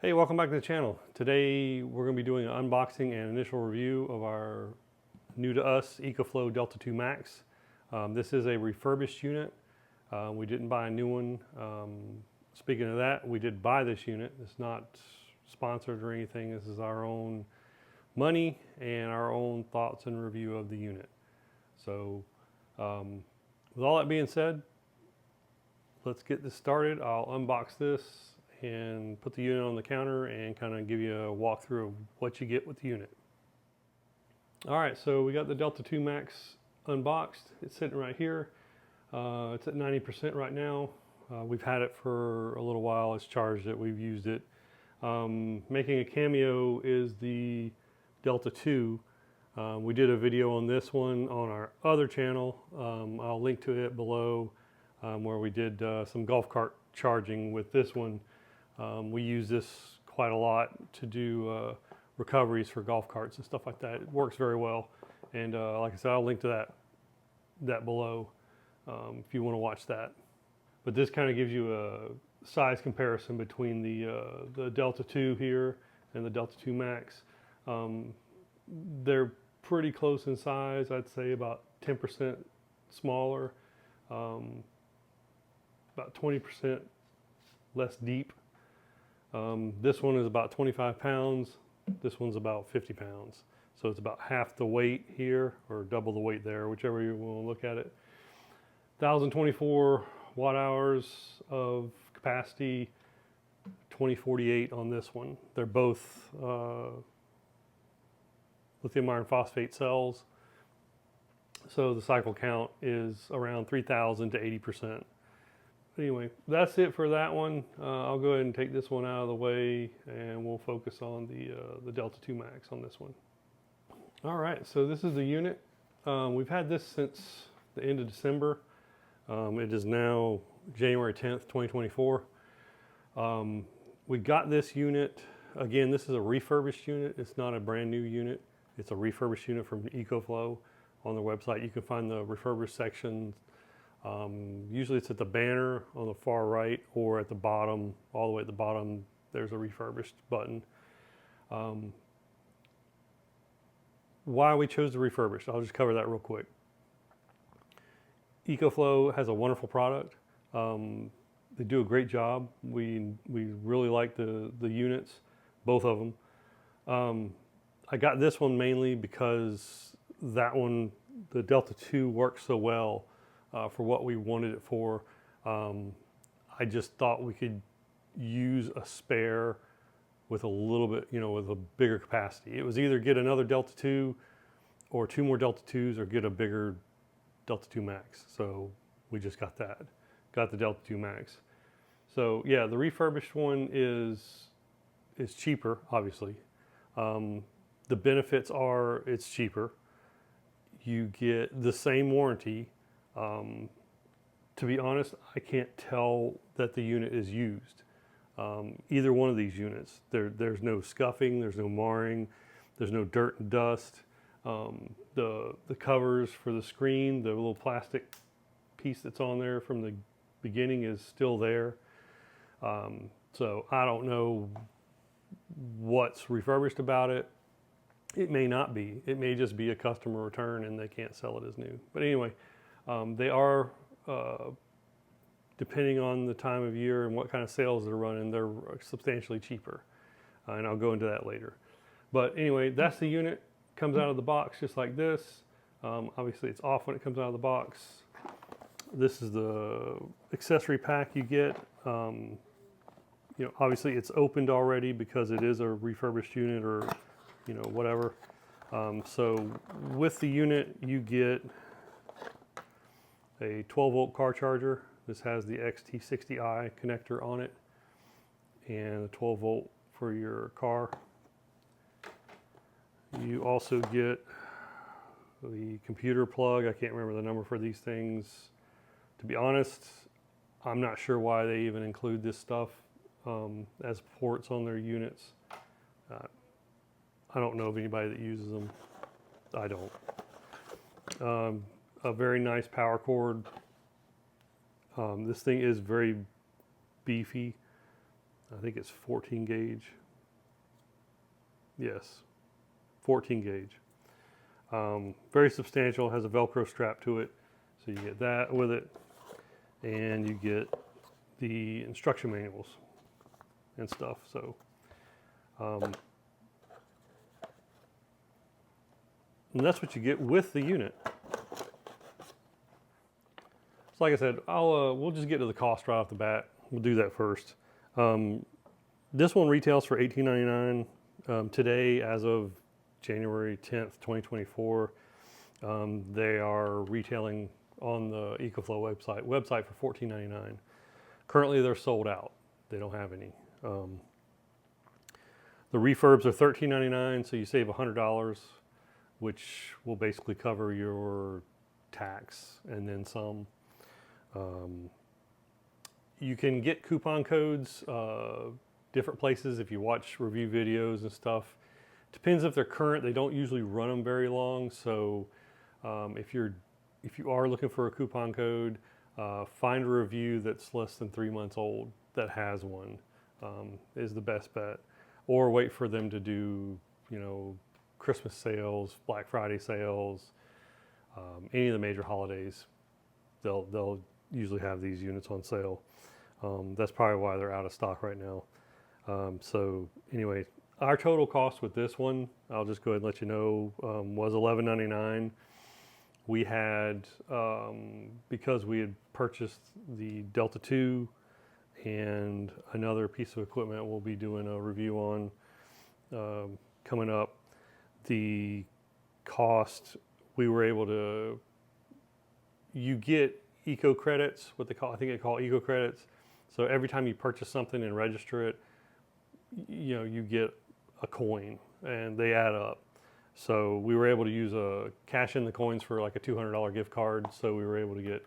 Hey, welcome back to the channel. Today we're going to be doing an unboxing and initial review of our new to us EcoFlow Delta 2 Max. This is a refurbished unit. We didn't buy a new one. Speaking of that, we did buy this unit. It's not sponsored or anything. This is our own money and our own thoughts and review of the unit. So with all that being said, let's get this started. I'll unbox this and put the unit on the counter and kind of give you a walkthrough of what you get with the unit. All right, so we got the Delta 2 Max unboxed. It's sitting right here. It's at 90% right now. We've had it for a little while. It's charged it. We've used it. Making a cameo is the Delta 2. We did a video on this one on our other channel. I'll link to it below, where we did some golf cart charging with this one. We use this quite a lot to do recoveries for golf carts and stuff like that. It works very well, and like I said, I'll link to that below if you want to watch that. But this kind of gives you a size comparison between the Delta 2 here and the Delta 2 Max. They're pretty close in size. I'd say about 10% smaller, about 20% less deep. This one is about 25 pounds. This one's about 50 pounds. So it's about half the weight here, or double the weight there, whichever you want to look at it. 1,024 watt hours of capacity, 2048 on this one. They're both lithium iron phosphate cells. So the cycle count is around 3,000 to 80%. Anyway, that's it for that one. I'll go ahead and take this one out of the way, and we'll focus on the Delta 2 Max on this one. All right, so this is the unit. We've had this since the end of December. It is now January 10th, 2024. We got this unit. Again, this is a refurbished unit. It's not a brand new unit. It's a refurbished unit from EcoFlow. On their website, you can find the refurbished section. Usually it's at the banner on the far right, or at the bottom, all the way at the bottom, there's a refurbished button. Why we chose the refurbished, I'll just cover that real quick. EcoFlow has a wonderful product. They do a great job. We really like the units, both of them. I got this one mainly because that one, the Delta 2, works so well. For what we wanted it for. I just thought we could use a spare with a little bit, with a bigger capacity. It was either get another Delta 2 or two more Delta 2s, or get a bigger Delta 2 Max. So we just got that. Got the Delta 2 Max. So yeah, the refurbished one is cheaper, obviously. The benefits are it's cheaper. You get the same warranty. To be honest, I can't tell that the unit is used. Either one of these units. There's no scuffing, there's no marring, there's no dirt and dust. The covers for the screen, the little plastic piece that's on there from the beginning is still there. So I don't know what's refurbished about it. It may not be. It may just be a customer return and they can't sell it as new. But anyway, they are, depending on the time of year and what kind of sales they're running, they're substantially cheaper. And I'll go into that later. But anyway, that's the unit. Comes out of the box just like this. Obviously it's off when it comes out of the box. This is the accessory pack you get. Obviously it's opened already because it is a refurbished unit, or whatever. So with the unit you get a 12-volt car charger. This has the XT60i connector on it, and a 12-volt for your car. You also get the computer plug. I can't remember the number for these things. To be honest, I'm not sure why they even include this stuff as ports on their units. I don't know of anybody that uses them. I don't. A very nice power cord. This thing is very beefy. I think it's 14 gauge. Yes, 14 gauge. Very substantial, has a Velcro strap to it. So you get that with it, and you get the instruction manuals and stuff. So, and that's what you get with the unit. So like I said, we'll just get to the cost right off the bat. We'll do that first. This one retails for $18.99 today, as of January 10th, 2024. They are retailing on the EcoFlow website for $14.99. Currently, they're sold out. They don't have any. The refurbs are $13.99, so you save $100, which will basically cover your tax and then some. You can get coupon codes different places if you watch review videos and stuff. Depends if they're current. They don't usually run them very long, so if you are looking for a coupon code, find a review that's less than 3 months old that has one, is the best bet. Or wait for them to do, Christmas sales, Black Friday sales, any of the major holidays. They'll usually have these units on sale. That's probably why they're out of stock right now. So anyway, our total cost with this one, I'll just go ahead and let you know, was $11.99. We had, because we had purchased the Delta 2 and another piece of equipment we'll be doing a review on coming up, the cost, we were able to, you get eco credits, what they call, I think they call eco credits. So every time you purchase something and register it, you get a coin and they add up. So we were able to use cash in the coins for like a $200 gift card. So we were able to get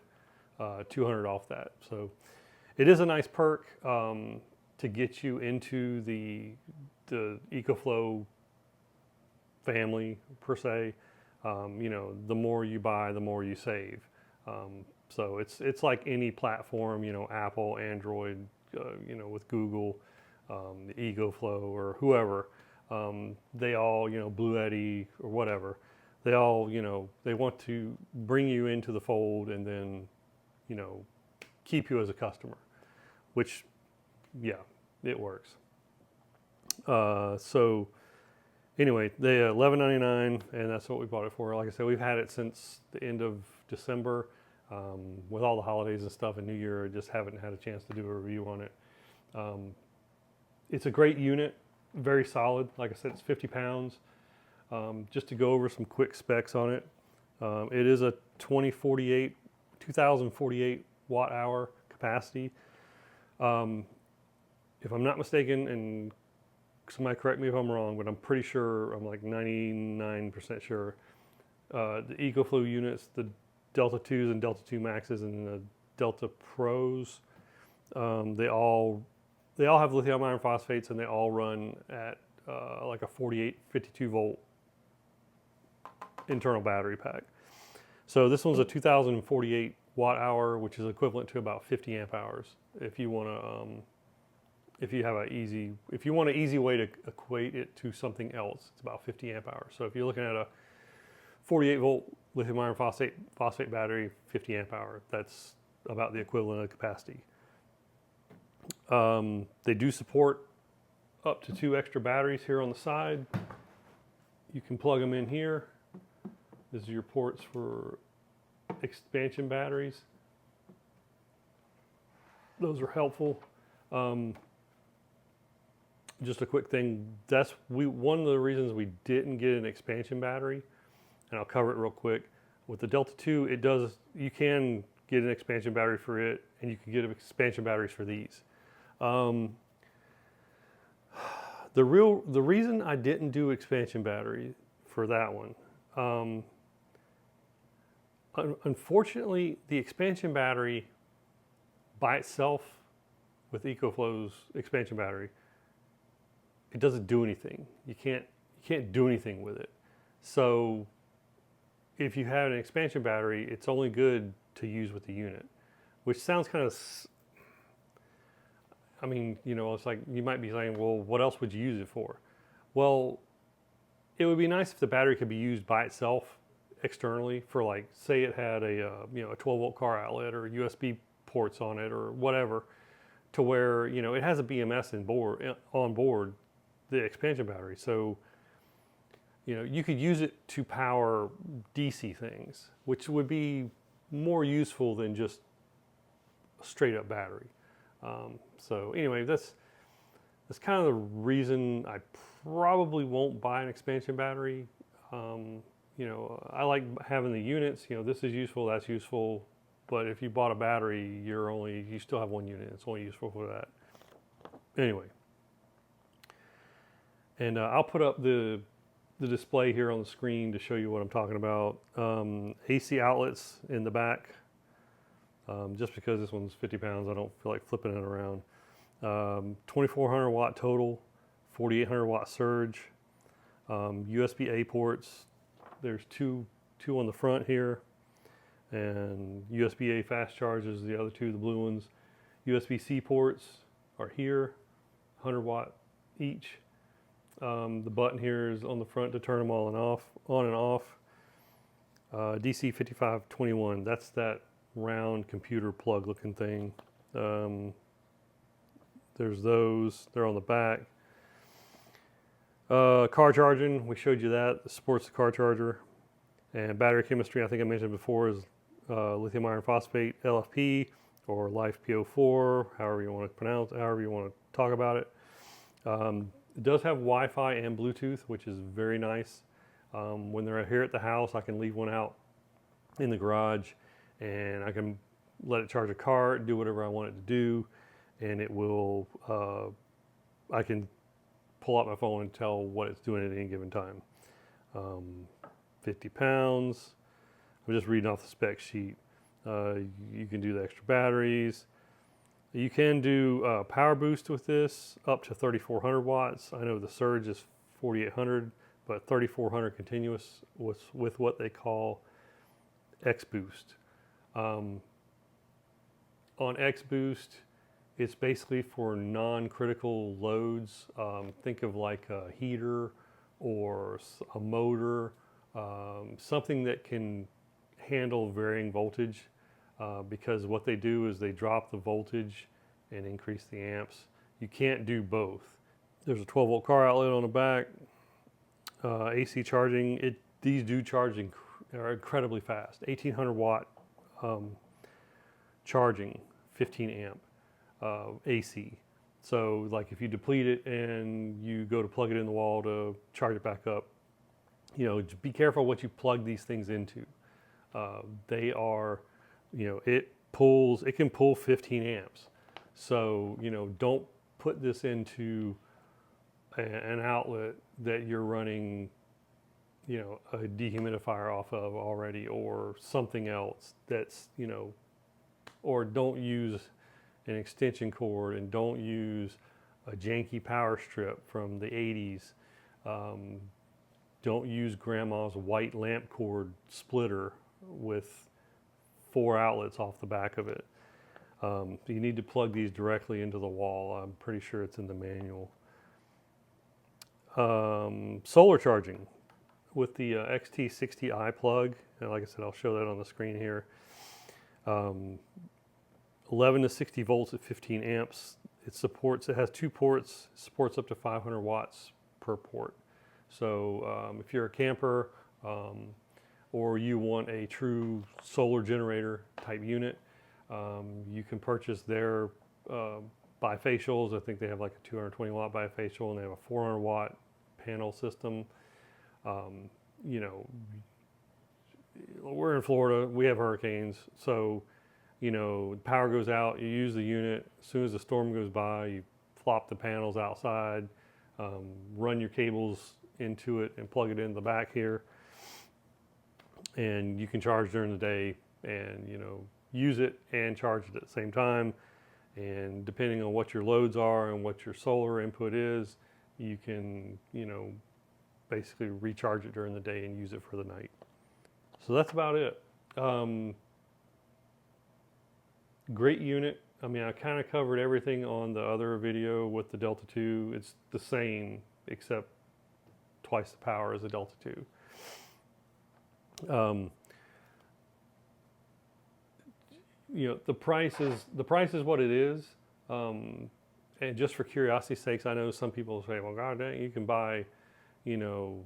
$200 off that. So it is a nice perk to get you into the EcoFlow family per se. The more you buy, the more you save. So it's like any platform, Apple, Android, with Google, the EcoFlow or whoever. They all, Blue Eddy or whatever, they all, they want to bring you into the fold and then, keep you as a customer, which, yeah, it works. So anyway, they $11.99, and that's what we bought it for. Like I said, we've had it since the end of December. With all the holidays and stuff and New Year, I just haven't had a chance to do a review on it. It's a great unit. Very solid. Like I said, it's 50 pounds. Just to go over some quick specs on it. It is a 2048 watt hour capacity. If I'm not mistaken, and somebody correct me if I'm wrong, but I'm pretty sure, I'm like 99% sure, the EcoFlow units, the Delta 2s and Delta 2 Maxes and the Delta Pros, they all have lithium iron phosphates, and they all run at like a 52 volt internal battery pack. So this one's a 2048 watt hour, which is equivalent to about 50 amp hours. If you want to, if you want an easy way to equate it to something else, it's about 50 amp hours. So if you're looking at a 48 volt lithium iron phosphate battery, 50 amp hour, that's about the equivalent of capacity. They do support up to 2 extra batteries here on the side. You can plug them in here. This is your ports for expansion batteries. Those are helpful. Just a quick thing, one of the reasons we didn't get an expansion battery, and I'll cover it real quick. With the Delta 2, you can get an expansion battery for it, and you can get expansion batteries for these. The reason I didn't do expansion battery for that one, unfortunately, the expansion battery by itself with EcoFlow's expansion battery, it doesn't do anything. You can't do anything with it. So if you have an expansion battery, it's only good to use with the unit, which sounds kind of, I mean, you know, it's like you might be saying, well, what else would you use it for? Well, it would be nice if the battery could be used by itself externally for, like, say it had a you know, a 12-volt car outlet or USB ports on it or whatever, to where, you know, it has a BMS on board the expansion battery. So, you know, you could use it to power DC things, which would be more useful than just a straight up battery. So anyway, that's kind of the reason I probably won't buy an expansion battery. You know, I like having the units. You know, this is useful, that's useful. But if you bought a battery, you still have one unit. It's only useful for that. Anyway, and I'll put up the display here on the screen to show you what I'm talking about. AC outlets in the back. Just because this one's 50 pounds, I don't feel like flipping it around. 2400 watt total, 4800 watt surge. USB-A ports. There's two on the front here, and USB-A fast charges, the other two, the blue ones. USB-C ports are here, 100 watt each. The button here is on the front to turn them on and off. DC 5521, that's that round computer plug looking thing. There's those, they're on the back. Car charging, we showed you that. It supports the car charger. And battery chemistry, I think I mentioned before, is lithium iron phosphate, LFP, or Life PO4, however you want to pronounce it, however you want to talk about it. It does have Wi-Fi and Bluetooth, which is very nice. When they're here at the house, I can leave one out in the garage, and I can let it charge a car, do whatever I want it to do, and it will, I can pull out my phone and tell what it's doing at any given time. 50 pounds. I'm just reading off the spec sheet. You can do the extra batteries. You can do power boost with this up to 3400 watts. I know the surge is 4800, but 3400 continuous with what they call X boost. On X boost, it's basically for non-critical loads. Think of like a heater or a motor, something that can handle varying voltage, because what they do is they drop the voltage and increase the amps. You can't do both. There's a 12-volt car outlet on the back. AC charging, these do charge are incredibly fast. 1800 watt charging, 15 amp. AC. So like if you deplete it and you go to plug it in the wall to charge it back up, you know, be careful what you plug these things into. They are, you know, it can pull 15 amps. So, you know, don't put this into an outlet that you're running, you know, a dehumidifier off of already, or something else that's, you know, or don't use an extension cord, and don't use a janky power strip from the 80s. Don't use grandma's white lamp cord splitter with 4 outlets off the back of it. You need to plug these directly into the wall. I'm pretty sure it's in the manual. Solar charging with the XT60i plug, and like I said, I'll show that on the screen here. 11 to 60 volts at 15 amps. It has 2 ports, supports up to 500 watts per port. So if you're a camper or you want a true solar generator type unit, you can purchase their bifacials. I think they have like a 220 watt bifacial, and they have a 400 watt panel system. You know, we're in Florida, we have hurricanes, so you know, power goes out, you use the unit. As soon as the storm goes by, you flop the panels outside, run your cables into it and plug it in the back here. And you can charge during the day and, you know, use it and charge it at the same time. And depending on what your loads are and what your solar input is, you can, you know, basically recharge it during the day and use it for the night. So that's about it. Great unit. I mean, I kind of covered everything on the other video with the Delta 2. It's the same, except twice the power as the Delta 2. You know, the price is what it is. And just for curiosity's sakes, I know some people say, well, God dang, you can buy, you know,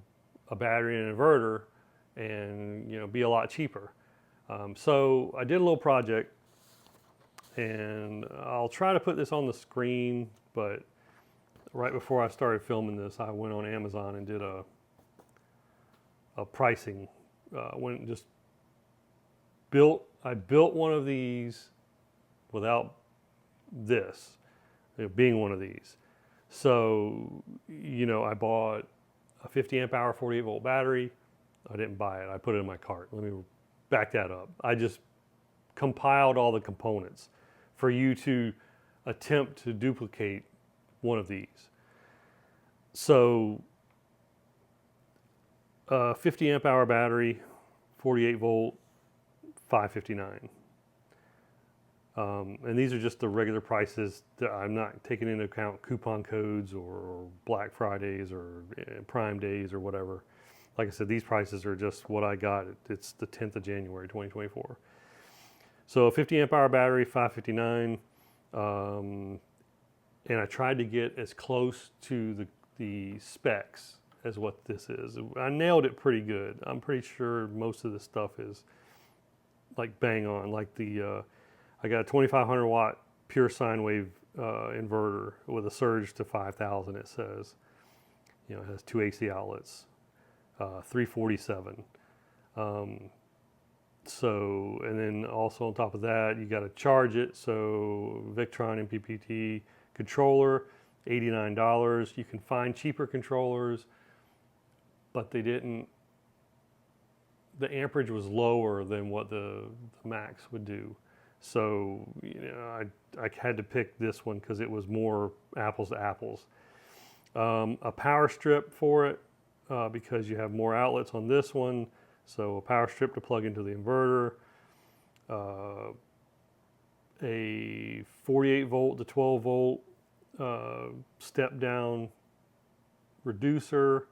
a battery and an inverter and, you know, be a lot cheaper. So I did a little project, and I'll try to put this on the screen, but right before I started filming this, I went on Amazon and did a pricing, went and just I built one of these without this, you know, being one of these. So, you know, I bought a 50 amp hour 48 volt battery. I didn't buy it. I put it in my cart. Let me back that up. I just compiled all the components for you to attempt to duplicate one of these. So, 50 amp hour battery, 48 volt, $559. And these are just the regular prices. I'm not taking into account coupon codes or Black Fridays or Prime Days or whatever. Like I said, these prices are just what I got. It's the 10th of January, 2024. So a 50 amp hour battery, $559. And I tried to get as close to the specs as what this is. I nailed it pretty good. I'm pretty sure most of the stuff is like bang on. Like I got a 2500 watt pure sine wave inverter with a surge to 5000. It says, you know, it has 2 AC outlets, 347. So, and then also on top of that, you got to charge it. So Victron MPPT controller, $89. You can find cheaper controllers, but the amperage was lower than what the Max would do. So, you know, I had to pick this one because it was more apples to apples. A power strip for it, because you have more outlets on this one. So a power strip to plug into the inverter, a 48 volt to 12 volt step down reducer,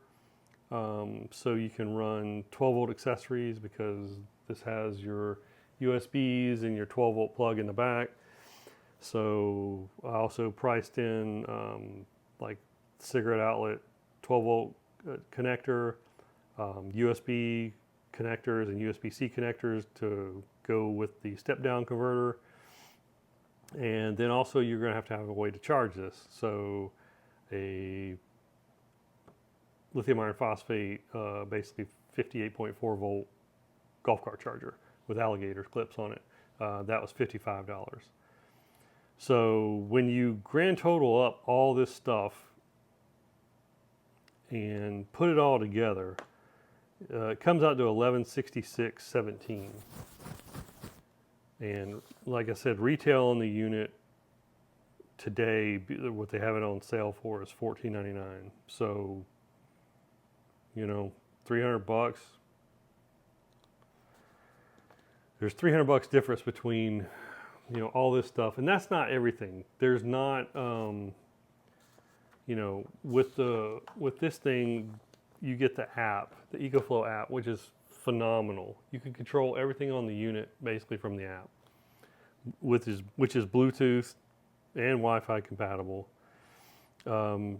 so you can run 12 volt accessories because this has your USBs and your 12 volt plug in the back. So I also priced in like cigarette outlet, 12 volt connector, USB connectors and USB-C connectors to go with the step down converter. And then also you're going to have a way to charge this. So a lithium iron phosphate, basically 58.4 volt golf cart charger with alligator clips on it. That was $55. So when you grand total up all this stuff and put it all together, it comes out to $1166.17. And like I said, retail on the unit today, what they have it on sale for is $14.99. So, you know, $300. There's $300 difference between, you know, all this stuff, and that's not everything. There's not, you know, with this thing, you get the app, the EcoFlow app, which is phenomenal. You can control everything on the unit basically from the app, which is Bluetooth and Wi-Fi compatible. You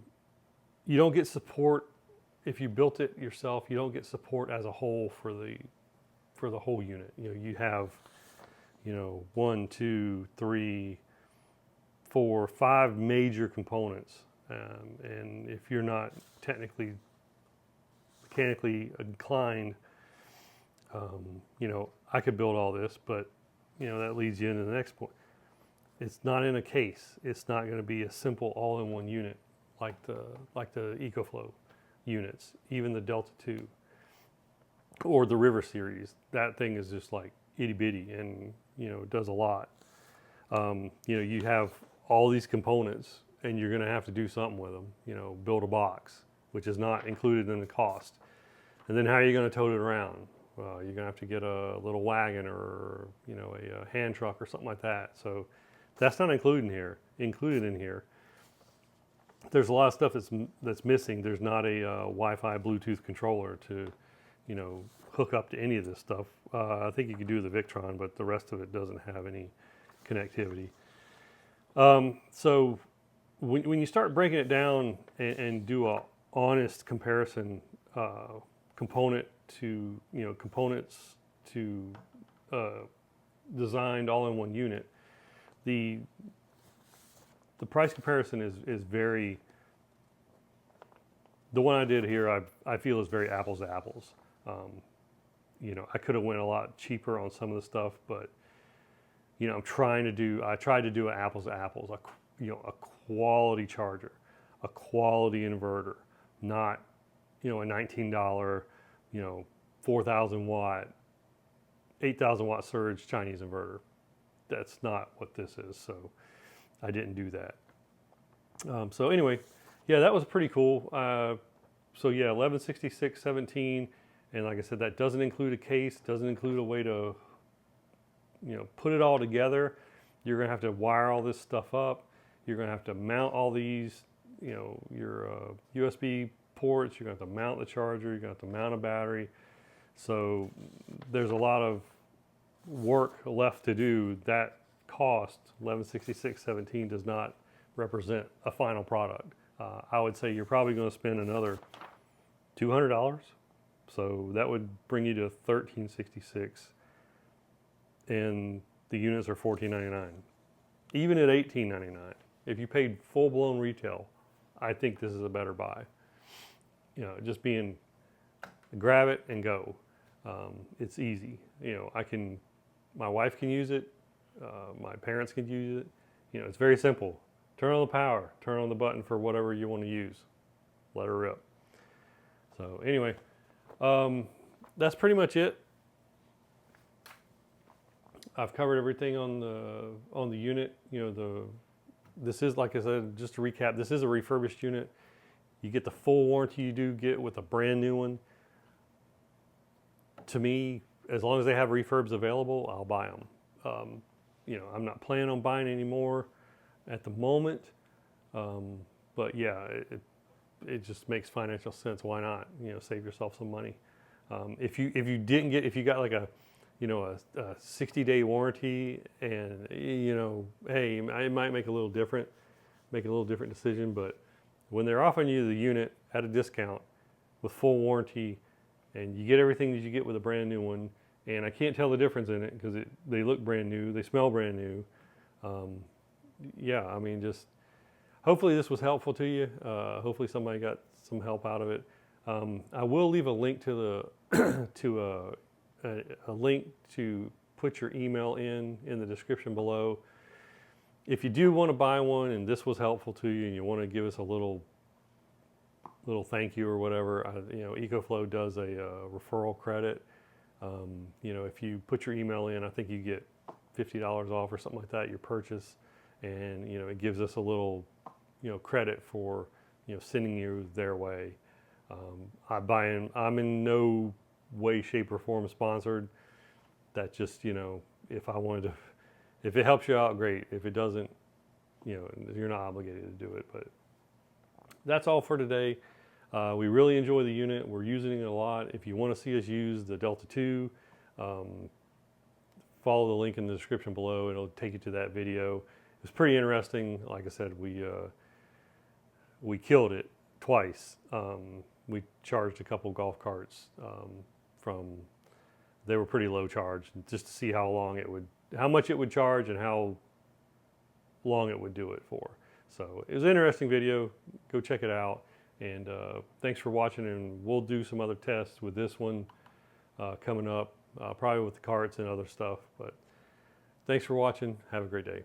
don't get support if you built it yourself. You don't get support as a whole for the whole unit. You know, you have, you know, 1, 2, 3, 4, 5 major components, and if you're not mechanically inclined, you know, I could build all this, but, you know, that leads you into the next point. It's not in a case. It's not going to be a simple all-in-one unit like the EcoFlow units, even the Delta 2 or the River series. That thing is just like itty bitty, and, you know, it does a lot. You know, you have all these components, and you're going to have to do something with them. You know, build a box, which is not included in the cost. And then how are you going to tote it around? Well, you're going to have to get a little wagon or, you know, a hand truck or something like that. So That's not included in here. There's a lot of stuff that's missing. There's not a Wi-Fi Bluetooth controller to, you know, hook up to any of this stuff. I think you could do the Victron, but the rest of it doesn't have any connectivity. So when you start breaking it down and do a honest comparison, component to, you know, components to designed all in one unit, the price comparison is very, the one I did here, I feel is very apples to apples. You know, I could have went a lot cheaper on some of the stuff, but, you know, I tried to do an apples to apples, you know, a quality charger, a quality inverter, not, you know, a $19, you know, 4,000 watt, 8,000 watt surge Chinese inverter. That's not what this is, so I didn't do that. So anyway, yeah, that was pretty cool. So yeah, 116617, and like I said, that doesn't include a case, doesn't include a way to, you know, put it all together. You're gonna have to wire all this stuff up. You're gonna have to mount all these, you know, your USB ports. You're gonna have to mount the charger. You're gonna have to mount a battery. So there's a lot of work left to do. That cost, 116617, does not represent a final product. I would say you're probably going to spend another $200. So that would bring you to $1366, and the units are $14.99. Even at $18.99, if you paid full-blown retail, I think this is a better buy. You know, just being, grab it and go. It's easy. You know, my wife can use it. My parents can use it. You know, it's very simple. Turn on the power, turn on the button for whatever you want to use. Let her rip. So anyway, that's pretty much it. I've covered everything on the unit. You know, this is, like I said, just to recap, this is a refurbished unit. You get the full warranty you do get with a brand new one. To me, as long as they have refurbs available, I'll buy them. You know, I'm not planning on buying any more at the moment, but yeah, it just makes financial sense. Why not? You know, save yourself some money. If you got like a 60-day warranty, and you know, hey, it might make a little different decision. But when they're offering you the unit at a discount with full warranty, and you get everything that you get with a brand new one, and I can't tell the difference in it because they look brand new, they smell brand new. Yeah, I mean, just hopefully this was helpful to you. Hopefully somebody got some help out of it. I will leave a link to a link to put your email in the description below. If you do want to buy one and this was helpful to you and you want to give us a little thank you or whatever, you know, EcoFlow does a referral credit. You know, if you put your email in, I think you get $50 off or something like that, your purchase. And, you know, it gives us a little, you know, credit for, you know, sending you their way. I'm in no way, shape, or form sponsored. That just, you know, if it helps you out, great. If it doesn't, you know, you're not obligated to do it. But that's all for today. We really enjoy the unit. We're using it a lot. If you want to see us use the Delta 2, follow the link in the description below. It'll take you to that video. It's pretty interesting. Like I said, we killed it twice. We charged a couple golf carts they were pretty low charge, just to see how much it would charge and how long it would do it for. So it was an interesting video. Go check it out. And thanks for watching, and we'll do some other tests with this one coming up, probably with the carts and other stuff. But thanks for watching. Have a great day.